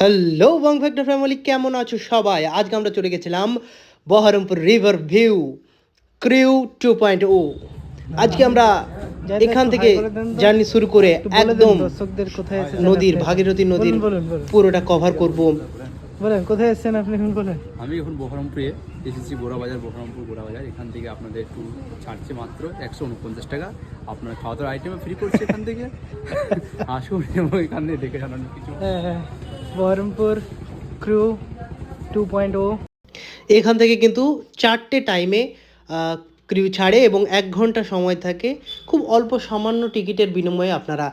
Hello বং factor family, কেমন আছো সবাই? আজকে আমরা চলে গেছিলাম বহরমপুর রিভার ভিউ ক্রিউ 2.0। আজকে আমরা এখান থেকে জার্নি শুরু করে একদম নদীর ভাগীরথী নদীর পুরোটা কভার করব। বলেন কোথায় এসেছেন আপনি? বলেন। আমি এখন বহরমপুরে এসেছি, গোড়াবাজার, বহরমপুর গোড়াবাজার। এখান থেকে আপনাদের একটু ছাড়ছে মাত্র 149 টাকা। আপনার খাওয়া দাওয়ার আইটেমে ফ্রি করছে এখান থেকে। আসুন এবং এখান থেকে দেখে জানানো কিছু। হ্যাঁ, বহরমপুর ক্রু 2.0। এখান থেকে কিন্তু 4টে টাইমে ক্রিউ ছাড়ে এবং 1 ঘন্টা সময় থাকে। খুব অল্প সামান্য টিকিটের বিনিময়ে আপনারা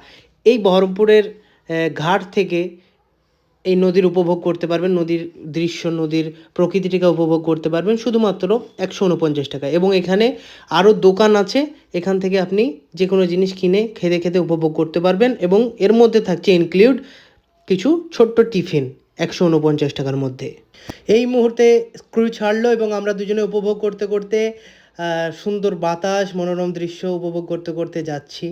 এই বহরমপুরের ঘাট থেকে এই নদীর উপভোগ করতে পারবেন, নদীর দৃশ্য, নদীর প্রকৃতিটিকে উপভোগ করতে পারবেন শুধুমাত্র 149 টাকা। এবং এখানে আরও দোকান আছে, এখান থেকে আপনি যে কোনো জিনিস কিনে খেতে খেতে উপভোগ করতে পারবেন। এবং এর মধ্যে থাকছে ইনক্লুড কিছু ছোট্ট টিফিন 149 টাকার মধ্যে। এই মুহূর্তে ক্রু ছাড়লো এবং আমরা দুজনে উপভোগ করতে করতে সুন্দর বাতাস, মনোরম দৃশ্য উপভোগ করতে করতে যাচ্ছি।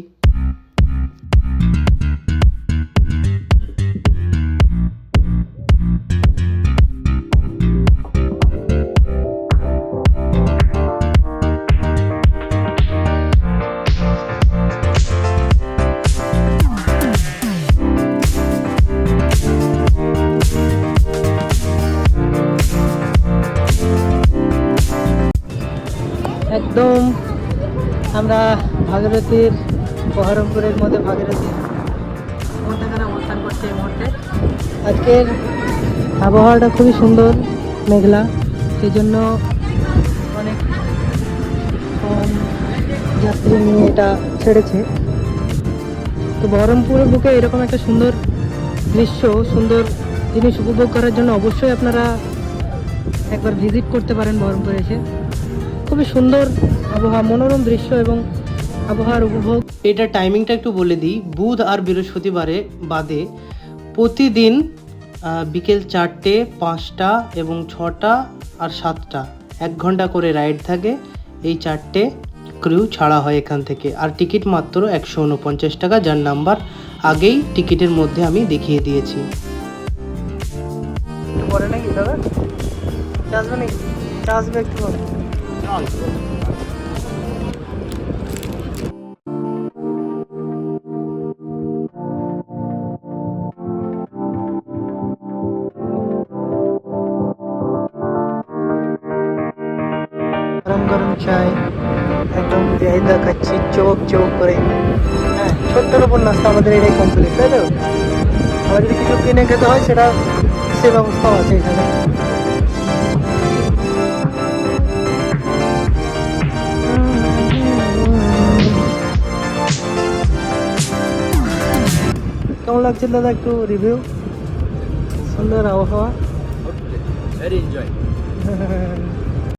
একদম আমরা ভাগীরথীর বহরমপুরের মধ্যে ভাগীরথীর মধ্যখানে অবস্থান করছি এই মুহূর্তে। আজকের আবহাওয়াটা খুবই সুন্দর, মেঘলা, সেই জন্য অনেক কম যাত্রী নিয়ে এটা ছেড়েছে। তো বহরমপুরের বুকে এরকম একটা সুন্দর দৃশ্য, সুন্দর জিনিস উপভোগ করার জন্য অবশ্যই আপনারা একবার ভিজিট করতে পারেন বহরমপুরে এসে। খুবই সুন্দর আবহাওয়া, মনোরম দৃশ্য এবং আবহাওয়ার উপভোগ। এটা টাইমিংটা একটু বলে দিই। বুধ আর বৃহস্পতিবারে বাদে প্রতিদিন বিকেল 4টে, 5টা এবং 6টা আর 7টা 1 ঘন্টা করে রাইড থাকে। এই 4টে ক্রু ছাড়া হয় এখান থেকে। আর টিকিট মাত্র 149 টাকা, যার নাম্বার আগেই টিকিটের মধ্যে আমি দেখিয়ে দিয়েছি। পরে নাকি দাদা আসবে নাকি? আসবে একটু পরে। গরম গরম চাই, একদম চাহিদা খাচ্ছি চোখ চোখ করে। হ্যাঁ, ছোট্টর উপর নাস্তা আমাদের এটাই কমপ্লিট, তাই তো? আবার যদি কিছু কিনে খেতে হয় সেটা সে ব্যবস্থাও আছে এখানে। কেমন লাগছে দাদা একটু রিভিউ? সুন্দর আবহাওয়া, ভেরি এনজয়।